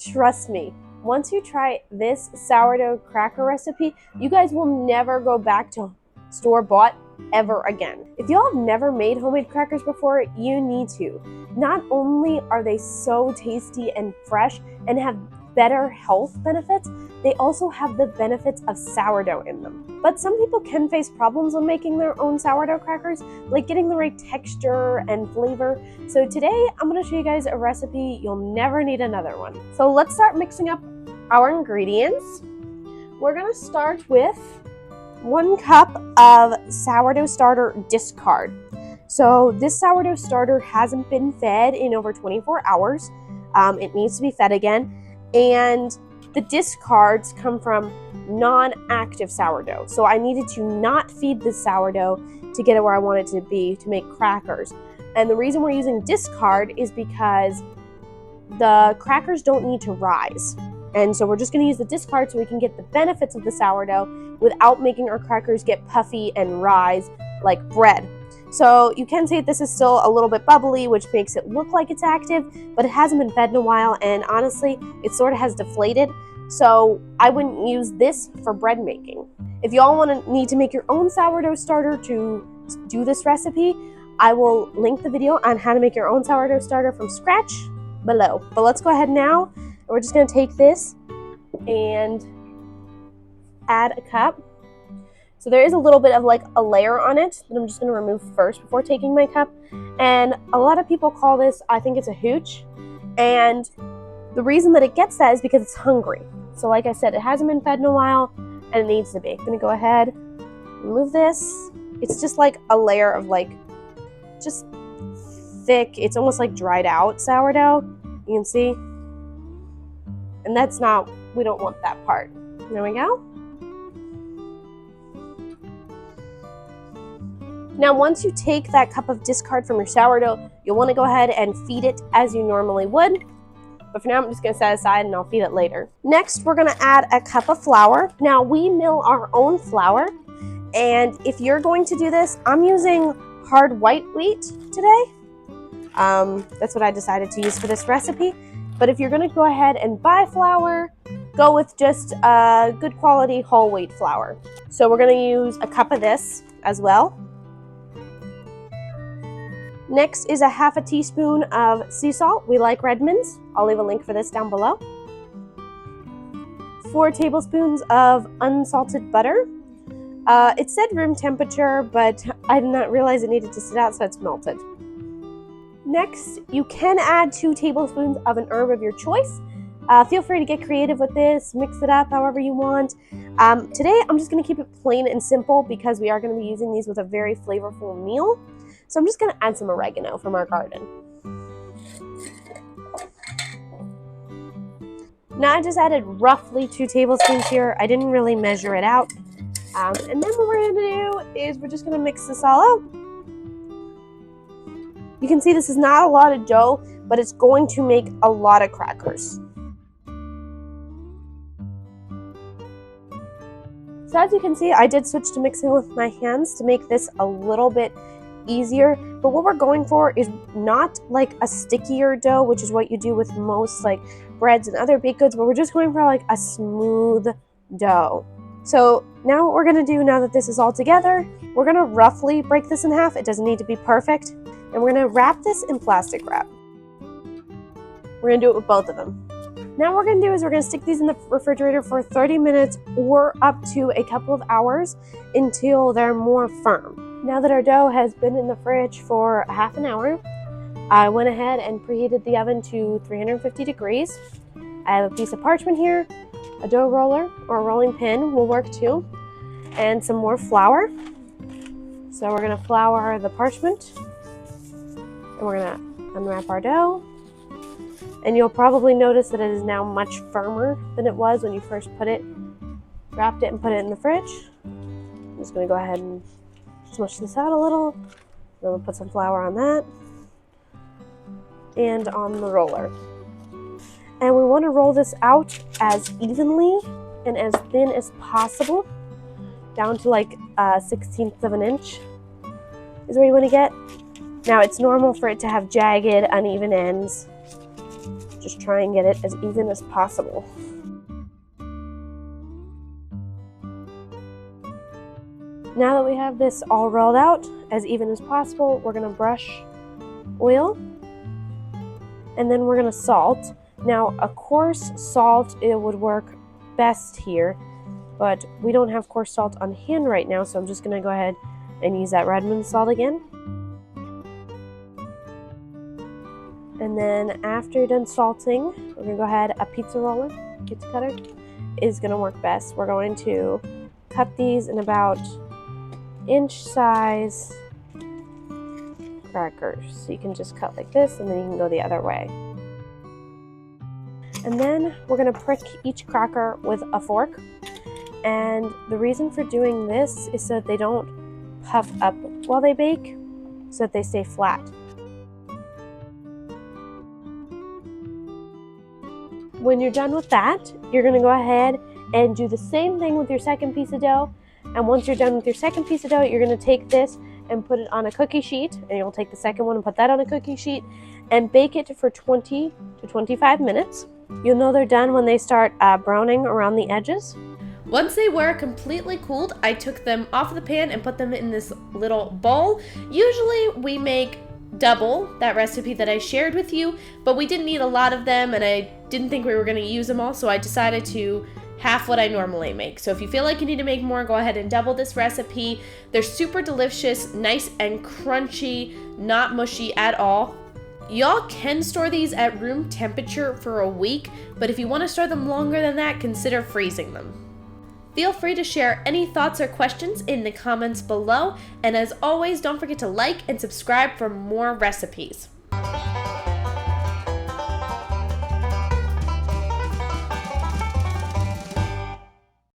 Trust me, once you try this sourdough cracker recipe, you guys will never go back to store-bought ever again. If y'all have never made homemade crackers before, you need to. Not only are they so tasty and fresh and have better health benefits, they also have the benefits of sourdough in them. But some people can face problems when making their own sourdough crackers, like getting the right texture and flavor. So today I'm going to show you guys a recipe you'll never need another one. So let's start mixing up our ingredients. We're going to start with 1 cup of sourdough starter discard. So this sourdough starter hasn't been fed in over 24 hours. It needs to be fed again. And the discards come from non-active sourdough. So I needed to not feed this sourdough to get it where I want it to be to make crackers. And the reason we're using discard is because the crackers don't need to rise. And so we're just going to use the discard so we can get the benefits of the sourdough without making our crackers get puffy and rise like bread. So you can say this is still a little bit bubbly, which makes it look like it's active, but it hasn't been fed in a while, and honestly, it sort of has deflated. So I wouldn't use this for bread making. If y'all need to make your own sourdough starter to do this recipe, I will link the video on how to make your own sourdough starter from scratch below. But let's go ahead now. We're just going to take this and add a cup. So there is a little bit of like a layer on it that I'm just going to remove first before taking my cup. And a lot of people call this, I think it's a hooch. And the reason that it gets that is because it's hungry. So like I said, it hasn't been fed in a while and it needs to be. I'm going to go ahead, remove this. It's just like a layer of like just thick, it's almost like dried out sourdough. You can see. And that's not, we don't want that part. There we go. Now, once you take that cup of discard from your sourdough, you'll want to go ahead and feed it as you normally would. But for now, I'm just going to set it aside and I'll feed it later. Next, we're going to add a cup of flour. Now, we mill our own flour. And if you're going to do this, I'm using hard white wheat today. That's what I decided to use for this recipe. But if you're going to go ahead and buy flour, go with just good quality whole wheat flour. So we're going to use a cup of this as well. Next is a half a teaspoon of sea salt. We like Redmond's. I'll leave a link for this down below. 4 tablespoons of unsalted butter. It said room temperature, but I did not realize it needed to sit out, so it's melted. Next, you can add 2 tablespoons of an herb of your choice. Feel free to get creative with this, mix it up however you want. Today, I'm just going to keep it plain and simple because we are going to be using these with a very flavorful meal. So I'm just going to add some oregano from our garden. Now I just added roughly 2 tablespoons here. I didn't really measure it out. And then what we're going to do is we're just going to mix this all out. You can see this is not a lot of dough, but it's going to make a lot of crackers. So as you can see, I did switch to mixing with my hands to make this a little bit easier, but what we're going for is not like a stickier dough, which is what you do with most like breads and other baked goods, but we're just going for like a smooth dough. So now what we're going to do, now that this is all together, we're going to roughly break this in half. It doesn't need to be perfect, and we're going to wrap this in plastic wrap. We're going to do it with both of them. Now what we're going to do is we're going to stick these in the refrigerator for 30 minutes or up to a couple of hours until they're more firm. Now that our dough has been in the fridge for a half an hour, I went ahead and preheated the oven to 350 degrees. I have a piece of parchment here, a dough roller or a rolling pin will work too, and some more flour. So we're going to flour the parchment, and we're going to unwrap our dough. And you'll probably notice that it is now much firmer than it was when you first wrapped it and put it in the fridge. I'm just going to go ahead and smush this out a little. Then we'll put some flour on that and on the roller. And we want to roll this out as evenly and as thin as possible, down to like 1/16 of an inch is where you want to get. Now it's normal for it to have jagged, uneven ends. Just try and get it as even as possible. Now that we have this all rolled out as even as possible, we're going to brush oil, and then we're going to salt. Now, a coarse salt, it would work best here, but we don't have coarse salt on hand right now, so I'm just going to go ahead and use that Redmond salt again. And then after you're done salting, we're going to go ahead, a pizza roller, pizza cutter, is going to work best. We're going to cut these in about inch size crackers. So you can just cut like this, and then you can go the other way. And then we're going to prick each cracker with a fork. And the reason for doing this is so that they don't puff up while they bake, so that they stay flat. When you're done with that, you're going to go ahead and do the same thing with your second piece of dough. And once you're done with your second piece of dough, you're going to take this and put it on a cookie sheet. And you'll take the second one and put that on a cookie sheet and bake it for 20 to 25 minutes. You'll know they're done when they start browning around the edges. Once they were completely cooled, I took them off the pan and put them in this little bowl. Usually we make double that recipe that I shared with you, but we didn't need a lot of them and I didn't think we were going to use them all, so I decided to half what I normally make. So if you feel like you need to make more, go ahead and double this recipe. They're super delicious, nice and crunchy, not mushy at all. Y'all can store these at room temperature for a week, but if you want to store them longer than that, consider freezing them. Feel free to share any thoughts or questions in the comments below, and as always, don't forget to like and subscribe for more recipes.